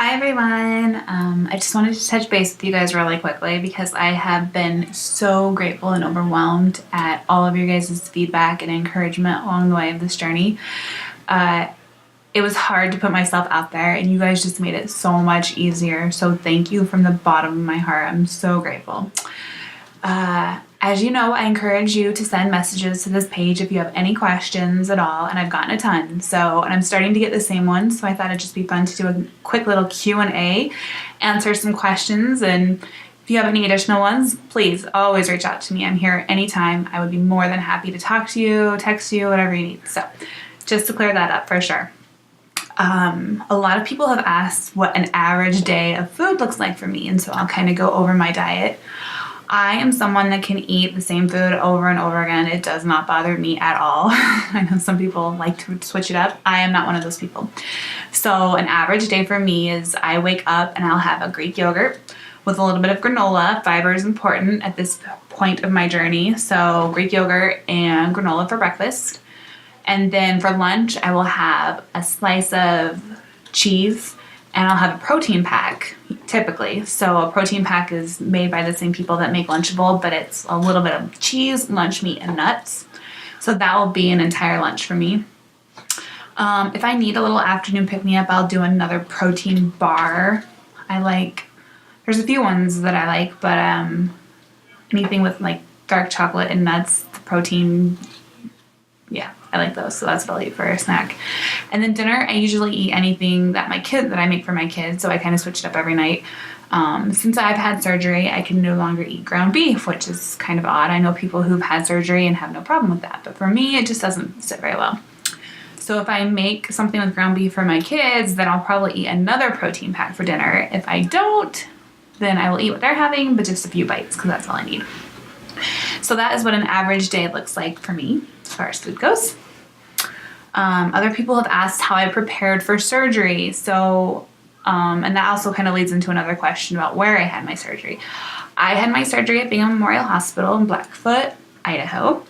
Hi everyone. I just wanted to touch base with you guys really quickly because I have been so grateful and overwhelmed at all of your guys' feedback and encouragement along the way of this journey. It was hard to put myself out there and you guys just made it so much easier. So thank you from the bottom of my heart. I'm so grateful. As you know, I encourage you to send messages to this page if you have any questions at all, and I've gotten a ton. And I'm starting to get the same ones, so I thought it'd just be fun to do a quick little Q&A, answer some questions, and if you have any additional ones, please always reach out to me. I'm here anytime. I would be more than happy to talk to you, text you, whatever you need. So just to clear that up for sure. A lot of people have asked what an average day of food looks like for me, and so I'll kind of go over my diet. I am someone that can eat the same food over and over again. It does not bother me at all. I know some people like to switch it up. I am not one of those people. So an average day for me is I wake up and I'll have a Greek yogurt with a little bit of granola. Fiber is important at this point of my journey. So Greek yogurt and granola for breakfast. And then for lunch, I will have a slice of cheese and I'll have a protein pack, typically. So a protein pack is made by the same people that make Lunchable, but it's a little bit of cheese, lunch meat, and nuts. So that will be an entire lunch for me. If I need a little afternoon pick-me-up, I'll do another protein bar. There's a few ones that I like, but anything with like dark chocolate and nuts, the protein, yeah, I like those, so that's what I'll eat for a snack. And then dinner, I usually eat anything that I make for my kids, so I kind of switch it up every night. Since I've had surgery, I can no longer eat ground beef, which is kind of odd. I know people who've had surgery and have no problem with that, but for me, it just doesn't sit very well. So if I make something with ground beef for my kids, then I'll probably eat another protein pack for dinner. If I don't, then I will eat what they're having, but just a few bites, because that's all I need. So that is what an average day looks like for me as far as food goes. Other people have asked how I prepared for surgery. So, and that also kind of leads into another question about where I had my surgery. I had my surgery at Bingham Memorial Hospital in Blackfoot, Idaho.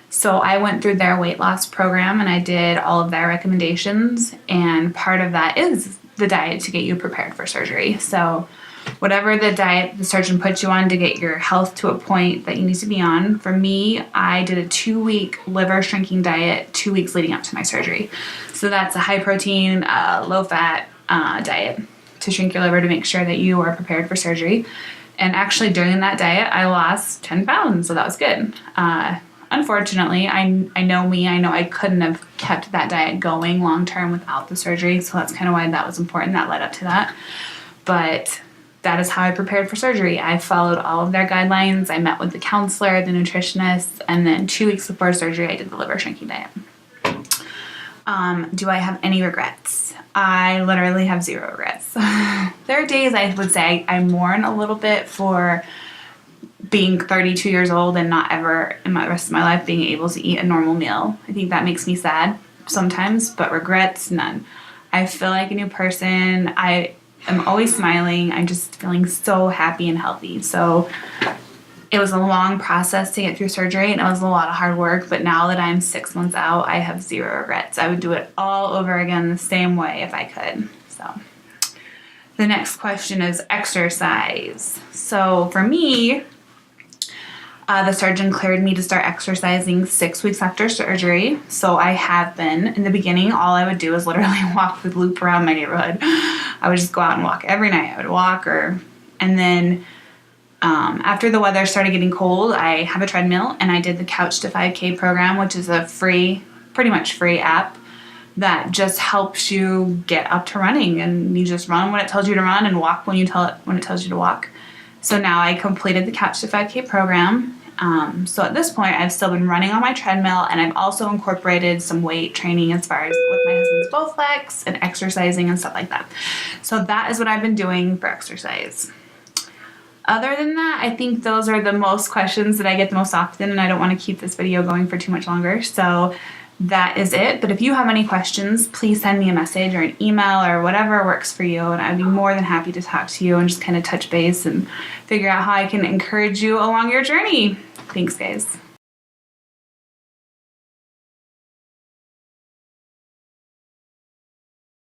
So I went through their weight loss program and I did all of their recommendations. And part of that is the diet to get you prepared for surgery. So whatever the diet the surgeon puts you on to get your health to a point that you need to be on. For me, I did a 2-week liver shrinking diet 2 weeks leading up to my surgery. So that's a high protein, low fat diet to shrink your liver to make sure that you are prepared for surgery. And actually during that diet, I lost 10 pounds, so that was good. Unfortunately, I know I couldn't have kept that diet going long term without the surgery, so that's kind of why that was important. That led up to that. But that is how I prepared for surgery. I followed all of their guidelines. I met with the counselor, the nutritionist, and then 2 weeks before surgery, I did the liver shrinking diet. Do I have any regrets? I literally have 0 regrets. There are days I would say I mourn a little bit for being 32 years old and not ever in the rest of my life being able to eat a normal meal. I think that makes me sad sometimes, but regrets, none. I feel like a new person. I'm always smiling. I'm just feeling so happy and healthy. So it was a long process to get through surgery and it was a lot of hard work. But now that I'm 6 months out, I have 0 regrets. I would do it all over again the same way if I could. So the next question is exercise. So for me, the surgeon cleared me to start exercising 6 weeks after surgery. So I have been. In the beginning, all I would do is literally walk the loop around my neighborhood. I would just go out and walk every night. I would walk and then after the weather started getting cold, I have a treadmill and I did the Couch to 5K program, which is a pretty much free app that just helps you get up to running, and you just run when it tells you to run and walk when it tells you to walk. So now I completed the Couch to 5K program. So at this point, I've still been running on my treadmill, and I've also incorporated some weight training as far as with my husband's Bowflex and exercising and stuff like that. So that is what I've been doing for exercise. Other than that, I think those are the most questions that I get the most often, and I don't want to keep this video going for too much longer. So that is it. But if you have any questions, please send me a message or an email or whatever works for you, and I'd be more than happy to talk to you and just kind of touch base and figure out how I can encourage you along your journey. Thanks, guys.